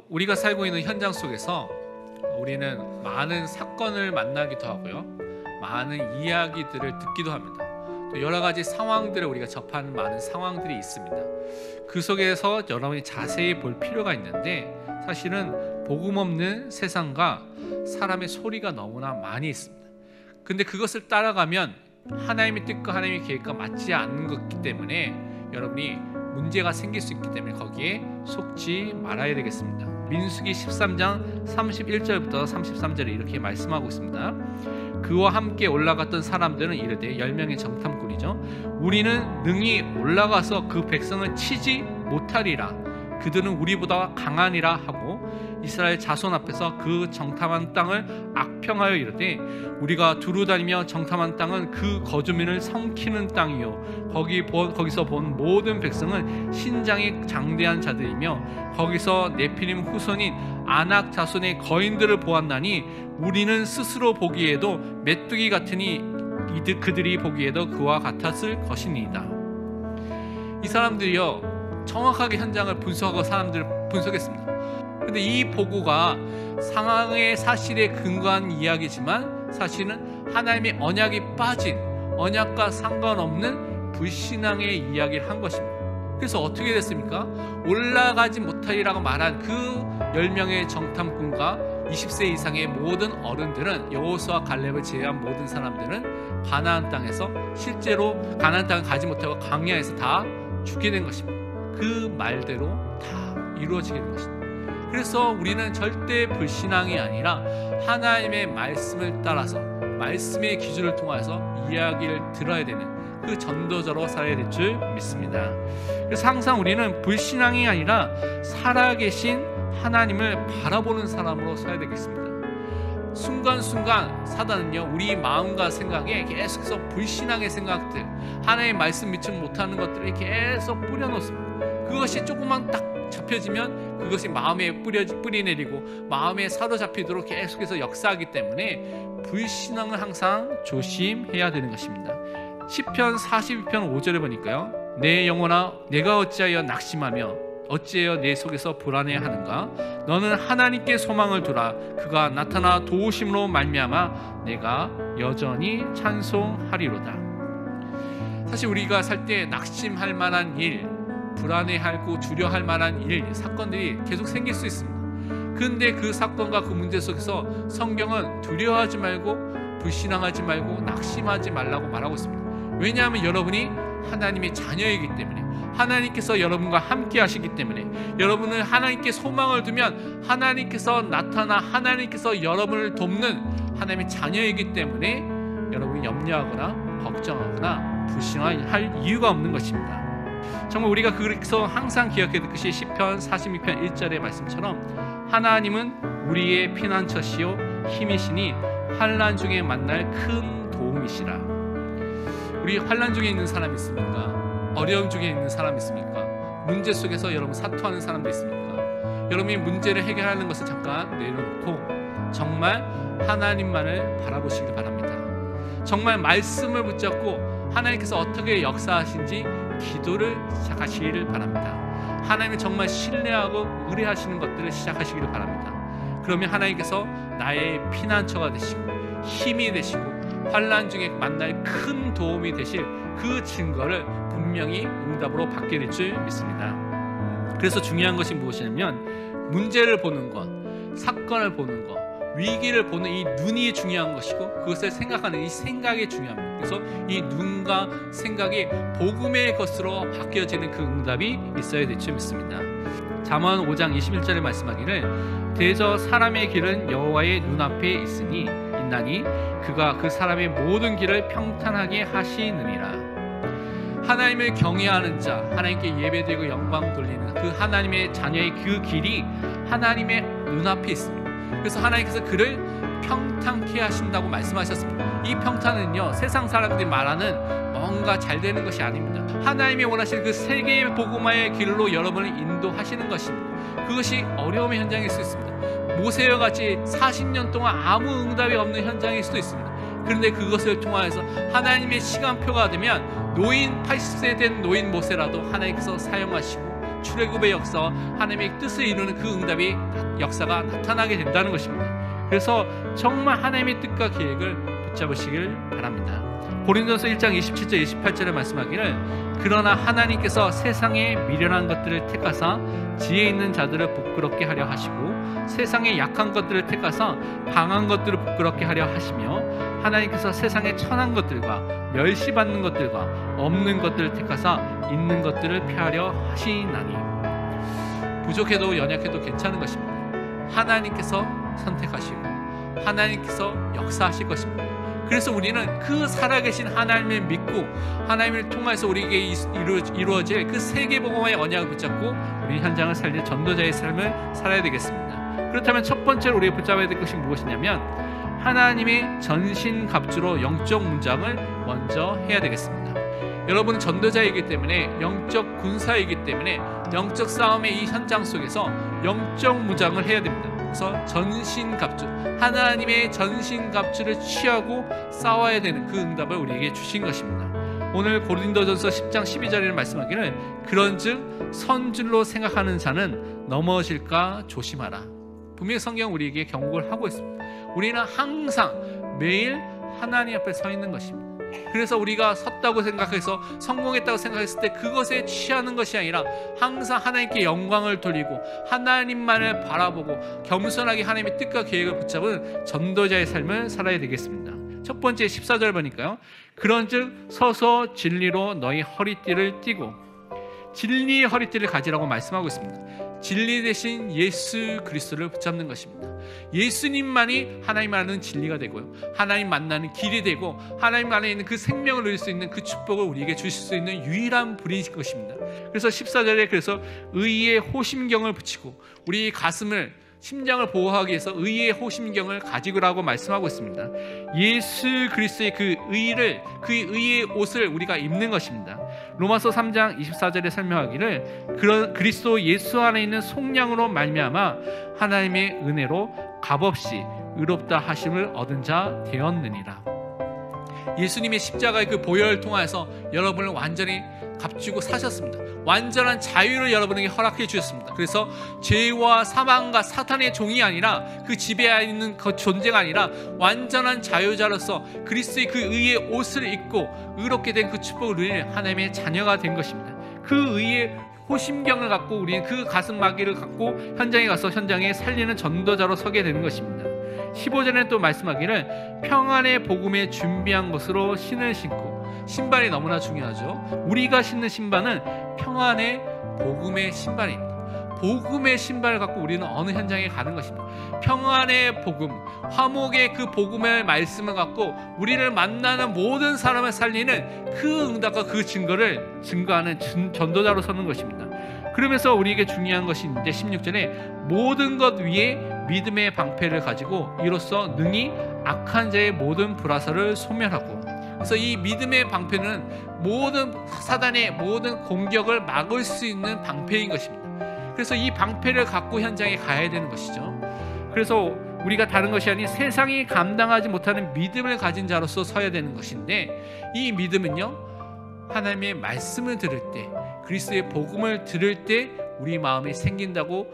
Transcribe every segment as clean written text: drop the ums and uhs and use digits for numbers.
우리가 살고 있는 현장 속에서 우리는 많은 사건을 만나기도 하고요, 많은 이야기들을 듣기도 합니다. 또 여러 가지 상황들을 우리가 접하는 많은 상황들이 있습니다. 그 속에서 여러분이 자세히 볼 필요가 있는데, 사실은 복음 없는 세상과 사람의 소리가 너무나 많이 있습니다. 근데 그것을 따라가면 하나님의 뜻과 하나님의 계획과 맞지 않는 것이기 때문에 여러분이 문제가 생길 수 있기 때문에 거기에 속지 말아야 되겠습니다. 민수기 13장 31절부터 33절에 이렇게 말씀하고 있습니다. 그와 함께 올라갔던 사람들은 이르되 10명의 정탐꾼이죠. 우리는 능히 올라가서 그 백성을 치지 못하리라. 그들은 우리보다 강하니라 하고 이스라엘 자손 앞에서 그 정탐한 땅을 악평하여 이르되 우리가 두루다니며 정탐한 땅은 그 거주민을 삼키는 땅이요 거기서 본 모든 백성은 신장이 장대한 자들이며 거기서 네피림 후손인 아낙 자손의 거인들을 보았나니 우리는 스스로 보기에도 메뚜기 같으니 그들이 보기에도 그와 같았을 것이니이다. 이 사람들이요 정확하게 현장을 분석하고 사람들을 분석했습니다. 근데 이 보고가 상황의 사실에 근거한 이야기지만 사실은 하나님의 언약이 빠진, 언약과 상관없는 불신앙의 이야기를 한 것입니다. 그래서 어떻게 됐습니까? 올라가지 못하리라고 말한 그 10명의 정탐꾼과 20세 이상의 모든 어른들은, 여호수아 갈렙을 제외한 모든 사람들은 가나안 땅에서 실제로 가나안 땅을 가지 못하고 광야에서 다 죽게 된 것입니다. 그 말대로 다 이루어지게 된 것입니다. 그래서 우리는 절대 불신앙이 아니라 하나님의 말씀을 따라서 말씀의 기준을 통해서 이야기를 들어야 되는 그 전도자로 살아야 될 줄 믿습니다. 그래서 항상 우리는 불신앙이 아니라 살아계신 하나님을 바라보는 사람으로 서야 되겠습니다. 순간순간 사단은요 우리 마음과 생각에 계속해서 불신앙의 생각들, 하나님의 말씀 믿지 못하는 것들을 계속 뿌려놓습니다. 그것이 조금만 딱 잡혀지면 그것이 마음에 뿌리 내리고 마음에 사로잡히도록 계속해서 역사하기 때문에 불신앙을 항상 조심해야 되는 것입니다. 시편 42편 5절에 보니까요, 내 영혼아 내가 어찌하여 낙심하며 어찌하여 내 속에서 불안해하는가? 너는 하나님께 소망을 두라. 그가 나타나 도우심으로 말미암아 내가 여전히 찬송하리로다. 사실 우리가 살 때 낙심할 만한 일, 불안해하고 두려워할 만한 일, 사건들이 계속 생길 수 있습니다. 그런데 그 사건과 그 문제 속에서 성경은 두려워하지 말고 불신앙하지 말고 낙심하지 말라고 말하고 있습니다. 왜냐하면 여러분이 하나님의 자녀이기 때문에, 하나님께서 여러분과 함께 하시기 때문에, 여러분은 하나님께 소망을 두면 하나님께서 나타나 하나님께서 여러분을 돕는 하나님의 자녀이기 때문에 여러분이 염려하거나 걱정하거나 불신할 이유가 없는 것입니다. 정말 우리가 그래서 항상 기억해야 될 것이 시편 46편 1절의 말씀처럼 하나님은 우리의 피난처시요 힘이시니 환난 중에 만날 큰 도움이시라. 우리 환난 중에 있는 사람 있습니까? 어려움 중에 있는 사람 있습니까? 문제 속에서 여러분 사투하는 사람도 있습니까? 여러분이 문제를 해결하는 것을 잠깐 내려놓고 정말 하나님만을 바라보시길 바랍니다. 정말 말씀을 붙잡고 하나님께서 어떻게 역사하신지 기도를 시작하시기를 바랍니다. 하나님을 정말 신뢰하고 의뢰하시는 것들을 시작하시기를 바랍니다. 그러면 하나님께서 나의 피난처가 되시고 힘이 되시고 환난 중에 만날 큰 도움이 되실 그 증거를 분명히 응답으로 받게 될 줄 믿습니다. 그래서 중요한 것이 무엇이냐면 문제를 보는 것, 사건을 보는 것, 위기를 보는 이 눈이 중요한 것이고 그것을 생각하는 이 생각이 중요합니다. 그래서 이 눈과 생각이 복음의 것으로 바뀌어지는 그 응답이 있어야 될 줄 믿습니다. 잠언 5장 21절에 말씀하기를 대저 사람의 길은 여호와의 눈앞에 있나니 그가 그 사람의 모든 길을 평탄하게 하시느니라. 하나님을 경외하는 자, 하나님께 예배드리고 영광 돌리는 그 하나님의 자녀의 그 길이 하나님의 눈앞에 있습니다. 그래서 하나님께서 그를 평탄케 하신다고 말씀하셨습니다. 이 평탄은요 세상 사람들이 말하는 뭔가 잘 되는 것이 아닙니다. 하나님이 원하시는 그 세계의 복음화의 길로 여러분을 인도하시는 것입니다. 그것이 어려움의 현장일 수 있습니다. 모세와 같이 40년 동안 아무 응답이 없는 현장일 수도 있습니다. 그런데 그것을 통하여서 하나님의 시간표가 되면 노인 80세 된 노인 모세라도 하나님께서 사용하시고 출애굽의 역사와 하나님의 뜻을 이루는 그 응답이 역사가 나타나게 된다는 것입니다. 그래서 정말 하나님의 뜻과 계획을 붙잡으시길 바랍니다. 고린도서 1장 27절 28절에 말씀하기를 그러나 하나님께서 세상의 미련한 것들을 택하사 지혜 있는 자들을 부끄럽게 하려 하시고 세상의 약한 것들을 택하사 강한 것들을 부끄럽게 하려 하시며 하나님께서 세상의 천한 것들과 멸시받는 것들과 없는 것들을 택하사 있는 것들을 폐하려 하시나니. 부족해도 연약해도 괜찮은 것입니다. 하나님께서 선택하시고 하나님께서 역사하실 것입니다. 그래서 우리는 그 살아계신 하나님을 믿고 하나님을 통해서 우리에게 이루어질 그 세계복음화의 언약을 붙잡고 우리 현장을 살릴 전도자의 삶을 살아야 되겠습니다. 그렇다면 첫 번째로 우리가 붙잡아야 될 것이 무엇이냐면 하나님의 전신갑주로 영적 문장을 먼저 해야 되겠습니다. 여러분은 전도자이기 때문에 영적 군사이기 때문에 영적 싸움의 이 현장 속에서 영적 무장을 해야 됩니다. 그래서 전신갑주, 하나님의 전신갑주를 취하고 싸워야 되는 그 응답을 우리에게 주신 것입니다. 오늘 고린도전서 10장 12절에는 말씀하기를 그런즉 선줄로 생각하는 자는 넘어질까 조심하라. 분명히 성경 우리에게 경고를 하고 있습니다. 우리는 항상 매일 하나님 앞에 서 있는 것입니다. 그래서 우리가 섰다고 생각해서 성공했다고 생각했을 때 그것에 취하는 것이 아니라 항상 하나님께 영광을 돌리고 하나님만을 바라보고 겸손하게 하나님의 뜻과 계획을 붙잡은 전도자의 삶을 살아야 되겠습니다. 첫 번째 14절 보니까요, 그런즉 서서 진리로 너희 허리띠를 띠고, 진리의 허리띠를 가지라고 말씀하고 있습니다. 진리 대신 예수 그리스도를 붙잡는 것입니다. 예수님만이 하나님 안에 진리가 되고요, 하나님 만나는 길이 되고 하나님 안에 있는 그 생명을 누릴 수 있는 그 축복을 우리에게 주실 수 있는 유일한 분이실 것입니다. 그래서 14절에 그래서 의의 호심경을 붙이고 우리 가슴을 심장을 보호하기 위해서 의의 호심경을 가지고라고 말씀하고 있습니다. 예수 그리스도의 그 의를, 그 의의 옷을 우리가 입는 것입니다. 로마서 3장 24절에 설명하기를 그리스도 예수 안에 있는 속량으로 말미암아 하나님의 은혜로 값없이 의롭다 하심을 얻은 자 되었느니라. 예수님의 십자가의 그 보혈을 통하여서 여러분을 완전히 값주고 사셨습니다. 완전한 자유를 여러분에게 허락해 주셨습니다. 그래서 죄와 사망과 사탄의 종이 아니라 그 지배하에 있는 그 존재가 아니라 완전한 자유자로서 그리스도의 그 의의 옷을 입고 의롭게 된 그 축복을 누릴 하나님의 자녀가 된 것입니다. 그 의의 호심경을 갖고 우리는 그 가슴마개를 갖고 현장에 가서 현장에 살리는 전도자로 서게 되는 것입니다. 15절에 또 말씀하기를 평안의 복음에 준비한 것으로 신을 신고, 신발이 너무나 중요하죠. 우리가 신는 신발은 평안의 복음의 신발입니다. 복음의 신발을 갖고 우리는 어느 현장에 가는 것입니다. 평안의 복음, 화목의 그 복음의 말씀을 갖고 우리를 만나는 모든 사람을 살리는 그 응답과 그 증거를 증거하는 전도자로 서는 것입니다. 그러면서 우리에게 중요한 것이 이제 16절에 모든 것 위에 믿음의 방패를 가지고 이로써 능히 악한 자의 모든 불화살을 소멸하고. 그래서 이 믿음의 방패는 모든 사단의 모든 공격을 막을 수 있는 방패인 것입니다. 그래서 이 방패를 갖고 현장에 가야 되는 것이죠. 그래서 우리가 다른 것이 아닌 세상이 감당하지 못하는 믿음을 가진 자로서 서야 되는 것인데, 이 믿음은요, 하나님의 말씀을 들을 때, 그리스도의 복음을 들을 때 우리 마음이 새긴다고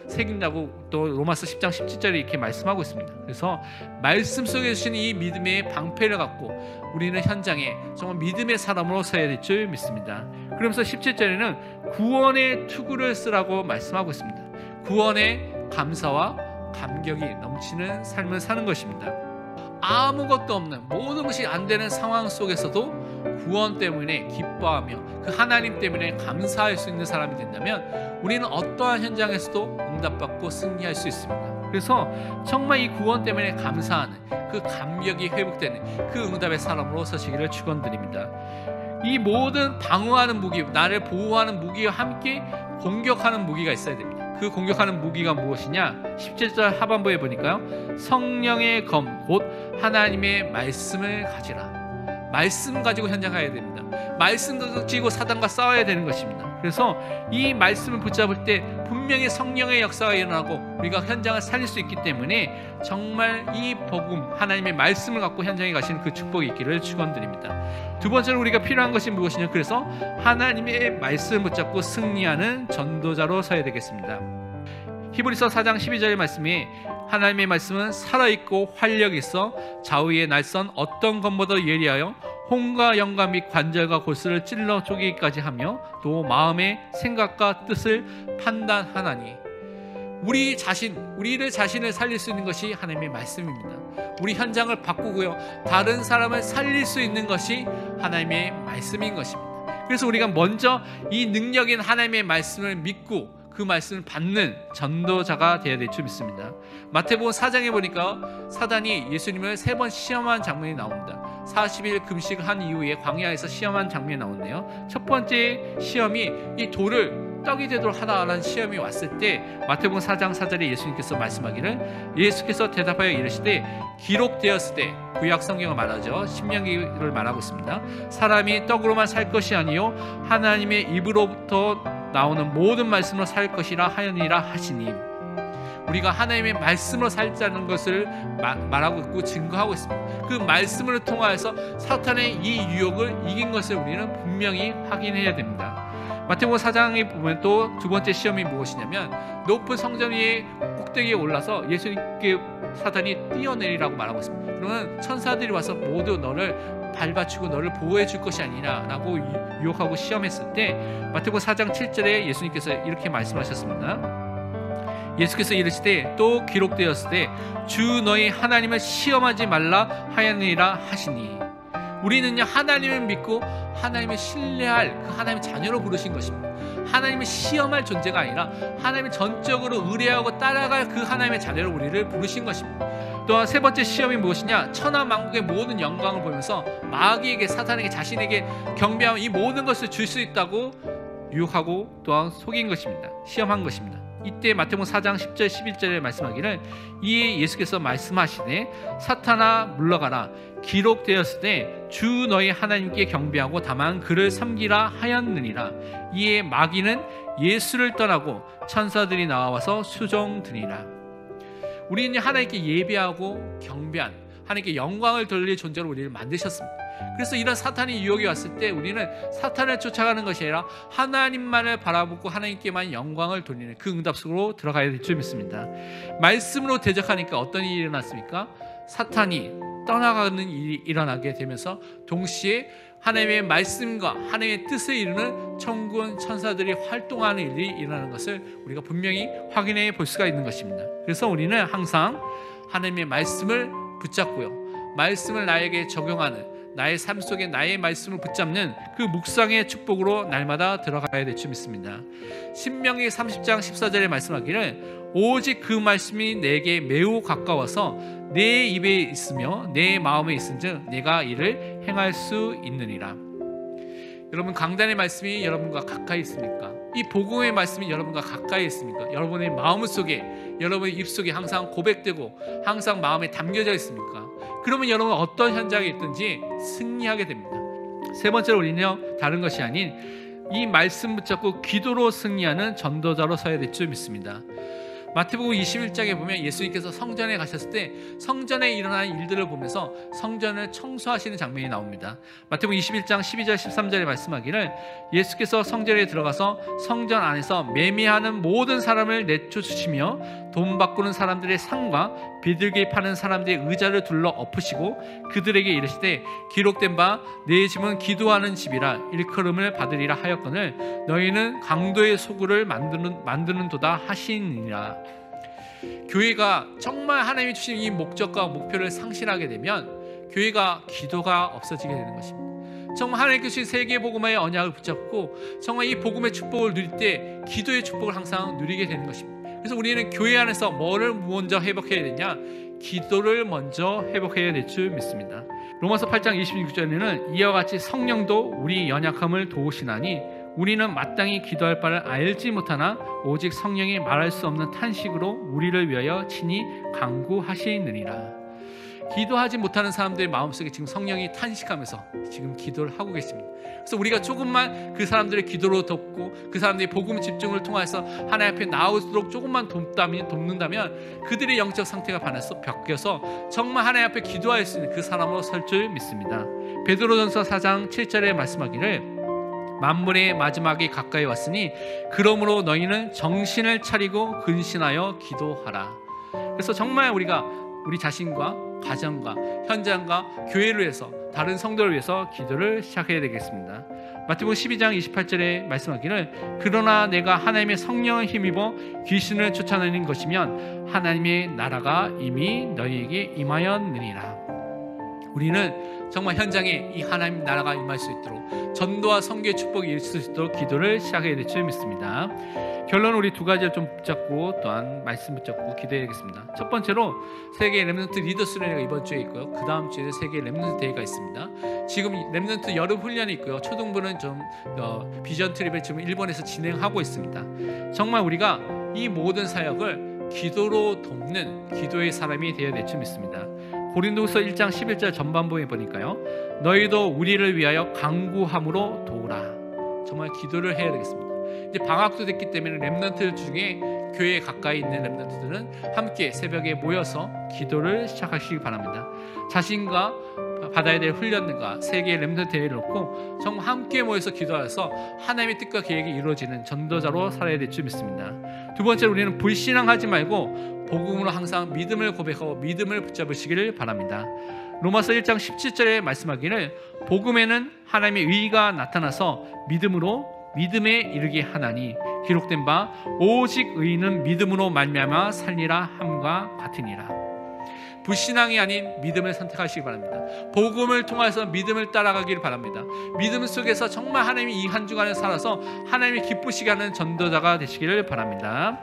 또 로마서 10장 17절에 이렇게 말씀하고 있습니다. 그래서 말씀 속에 주시는 이 믿음의 방패를 갖고 우리는 현장에 정말 믿음의 사람으로 서야 될 줄 믿습니다. 그러면서 17절에는 구원의 투구를 쓰라고 말씀하고 있습니다. 구원의 감사와 감격이 넘치는 삶을 사는 것입니다. 아무것도 없는, 모든 것이 안 되는 상황 속에서도 구원 때문에 기뻐하며 그 하나님 때문에 감사할 수 있는 사람이 된다면 우리는 어떠한 현장에서도 응답받고 승리할 수 있습니다. 그래서 정말 이 구원 때문에 감사하는 그 감격이 회복되는 그 응답의 사람으로 서시기를 축원드립니다. 이 모든 방어하는 무기, 나를 보호하는 무기와 함께 공격하는 무기가 있어야 됩니다. 그 공격하는 무기가 무엇이냐? 17절 하반부에 보니까요, 성령의 검 곧 하나님의 말씀을 가지라. 말씀 가지고 현장 가야 됩니다. 말씀 가지고 사단과 싸워야 되는 것입니다. 그래서 이 말씀을 붙잡을 때 분명히 성령의 역사가 일어나고 우리가 현장을 살릴 수 있기 때문에 정말 이 복음, 하나님의 말씀을 갖고 현장에 가시는 그 축복이 있기를 축원드립니다. 두 번째로 우리가 필요한 것이 무엇이냐? 그래서 하나님의 말씀을 붙잡고 승리하는 전도자로 서야 되겠습니다. 히브리서 4장 12절의 말씀이 하나님의 말씀은 살아있고 활력이 있어 좌우의 날선 어떤 것보다 예리하여 혼과 영과 및 관절과 골수를 찔러 쪼개기까지 하며 또 마음의 생각과 뜻을 판단하나니. 우리를 자신을 살릴 수 있는 것이 하나님의 말씀입니다. 우리 현장을 바꾸고요, 다른 사람을 살릴 수 있는 것이 하나님의 말씀인 것입니다. 그래서 우리가 먼저 이 능력인 하나님의 말씀을 믿고 그 말씀을 받는 전도자가 되어야 될 줄 믿습니다. 마태복음 4장에 보니까 사단이 예수님을 3번 시험한 장면이 나옵니다. 40일 금식을 한 이후에 광야에서 시험한 장면이 나오는데요, 첫 번째 시험이 이 돌을 떡이 되도록 하라는 시험이 왔을 때 마태복음 4장 4절에 예수님께서 말씀하기를, 예수께서 대답하여 이르시되 기록되었을 때, 구약 성경을 말하죠, 신명기를 말하고 있습니다. 사람이 떡으로만 살 것이 아니요 하나님의 입으로부터 나오는 모든 말씀으로 살 것이라 하였니라 하시니. 우리가 하나님의 말씀으로 살자는 것을 말하고 있고 증거하고 있습니다. 그 말씀을 통하여서 사탄의 이 유혹을 이긴 것을 우리는 분명히 확인해야 됩니다. 마태복음 4장에 보면 또 두 번째 시험이 무엇이냐면, 높은 성전 위에 꼭대기에 올라서 예수님께 사탄이 뛰어내리라고 말하고 있습니다. 그러면 천사들이 와서 모두 너를 밟아치고 너를 보호해 줄 것이 아니라 라고 유혹하고 시험했을 때 마태복음 4장 7절에 예수님께서 이렇게 말씀하셨습니다. 예수께서 이르시되 또 기록되었을 때 주 너희 하나님을 시험하지 말라 하였느니라 하시니. 우리는요, 하나님을 믿고 하나님을 신뢰할 그 하나님의 자녀로 부르신 것입니다. 하나님을 시험할 존재가 아니라 하나님을 전적으로 의뢰하고 따라갈 그 하나님의 자녀로 우리를 부르신 것입니다. 또한 세 번째 시험이 무엇이냐? 천하 만국의 모든 영광을 보면서 마귀에게, 사탄에게, 자신에게 경배하면 이 모든 것을 줄 수 있다고 유혹하고 또한 속인 것입니다. 시험한 것입니다. 이때 마태복음 4장 10절 11절에 말씀하기를, 이에 예수께서 말씀하시되 사탄아 물러가라, 기록되었을 때 주 너희 하나님께 경배하고 다만 그를 섬기라 하였느니라. 이에 마귀는 예수를 떠나고 천사들이 나와서 수종드니라. 우리는 하나님께 예배하고 경배한, 하나님께 영광을 돌릴 존재로 우리를 만드셨습니다. 그래서 이런 사탄의 유혹이 왔을 때 우리는 사탄을 쫓아가는 것이 아니라 하나님만을 바라보고 하나님께만 영광을 돌리는 그 응답 속으로 들어가야 될 줄 믿습니다. 말씀으로 대적하니까 어떤 일이 일어났습니까? 사탄이 떠나가는 일이 일어나게 되면서 동시에 하나님의 말씀과 하나님의 뜻을 이루는 천군 천사들이 활동하는 일이 일어나는 것을 우리가 분명히 확인해 볼 수가 있는 것입니다. 그래서 우리는 항상 하나님의 말씀을 붙잡고요, 말씀을 나에게 적용하는, 나의 삶 속에 나의 말씀을 붙잡는 그 묵상의 축복으로 날마다 들어가야 될 줄 믿습니다. 신명기 30장 14절에 말씀하기를, 오직 그 말씀이 내게 매우 가까워서 내 입에 있으며 내 마음에 있은즉 내가 이를 행할 수 있느니라. 여러분, 강단의 말씀이 여러분과 가까이 있습니까? 이 복음의 말씀이 여러분과 가까이 있습니까? 여러분의 마음 속에, 여러분의 입 속에 항상 고백되고 항상 마음에 담겨져 있습니까? 그러면 여러분 어떤 현장에 있든지 승리하게 됩니다. 세 번째로 우리는요, 다른 것이 아닌 이 말씀 붙잡고 기도로 승리하는 전도자로 서야 될 줄 믿습니다. 마태복음 21장에 보면 예수님께서 성전에 가셨을 때 성전에 일어난 일들을 보면서 성전을 청소하시는 장면이 나옵니다. 마태복음 21장 12절 13절에 말씀하기를, 예수께서 성전에 들어가서 성전 안에서 매매하는 모든 사람을 내쫓으시며 돈 바꾸는 사람들의 상과 비둘기 파는 사람들의 의자를 둘러 엎으시고 그들에게 이르시되, 기록된 바 내 집은 기도하는 집이라 일컬음을 받으리라 하였거늘 너희는 강도의 소굴을 만드는도다 하시니라. 교회가 정말 하나님이 주신 이 목적과 목표를 상실하게 되면 교회가 기도가 없어지게 되는 것입니다. 정말 하나님께 주신 세계 복음의 언약을 붙잡고 정말 이 복음의 축복을 누릴 때 기도의 축복을 항상 누리게 되는 것입니다. 그래서 우리는 교회 안에서 뭐를 먼저 회복해야 되냐? 기도를 먼저 회복해야 될 줄 믿습니다. 로마서 8장 26절에는 이와 같이 성령도 우리 연약함을 도우시나니 우리는 마땅히 기도할 바를 알지 못하나 오직 성령이 말할 수 없는 탄식으로 우리를 위하여 친히 간구하시느니라. 기도하지 못하는 사람들의 마음속에 지금 성령이 탄식하면서 지금 기도를 하고 계십니다. 그래서 우리가 조금만 그 사람들의 기도로 돕고 그 사람들의 복음 집중을 통해서 하나님 앞에 나오도록 조금만 돕는다면 그들의 영적 상태가 바뀌어서 정말 하나님 앞에 기도할 수 있는 그 사람으로 설 줄 믿습니다. 베드로전서 4장 7절에 말씀하기를 만물의 마지막이 가까이 왔으니 그러므로 너희는 정신을 차리고 근신하여 기도하라. 그래서 정말 우리가 우리 자신과 가정과 현장과 교회를 위해서 다른 성도를 위해서 기도를 시작해야 되겠습니다. 마태복음 12장 28절에 말씀하기를 그러나 내가 하나님의 성령을 힘입어 귀신을 쫓아내는 것이면 하나님의 나라가 이미 너희에게 임하였느니라. 우리는 정말 현장에 이 하나님 나라가 임할 수 있도록 전도와 선교의 축복이 있을 수 있도록 기도를 시작해야 될 줄 믿습니다. 결론은 우리 두 가지를 좀 붙잡고 또한 말씀 붙잡고 기도해야겠습니다. 첫 번째로 세계 렘넌트 리더 수련회가 이번 주에 있고요. 그 다음 주에 세계 렘넌트 대회가 있습니다. 지금 렘넌트 여름 훈련이 있고요. 초등부는 좀 비전 트립을 지금 일본에서 진행하고 있습니다. 정말 우리가 이 모든 사역을 기도로 돕는 기도의 사람이 되어야 될 줄 믿습니다. 고린도후서 1장 11절 전반부에 보니까요. 너희도 우리를 위하여 간구함으로 도우라. 정말 기도를 해야 되겠습니다. 이제 방학도 됐기 때문에 렘넌트 중에 교회에 가까이 있는 렘넌트들은 함께 새벽에 모여서 기도를 시작하시기 바랍니다. 자신과 받아야 될 훈련과 세계의 렘넌트 대회를 놓고 정말 함께 모여서 기도하여서 하나님의 뜻과 계획이 이루어지는 전도자로 살아야 될 줄 믿습니다. 두 번째로 우리는 불신앙하지 말고 복음으로 항상 믿음을 고백하고 믿음을 붙잡으시기를 바랍니다. 로마서 1장 17절에 말씀하기를 복음에는 하나님의 의가 나타나서 믿음에 이르게 하나니 기록된 바 오직 의인은 믿음으로 말미암아 살리라 함과 같으니라. 불신앙이 아닌 믿음을 선택하시기 바랍니다. 복음을 통해서 믿음을 따라가기를 바랍니다. 믿음 속에서 정말 하나님이 이 한 주간을 살아서 하나님이 기쁘시게 하는 전도자가 되시기를 바랍니다.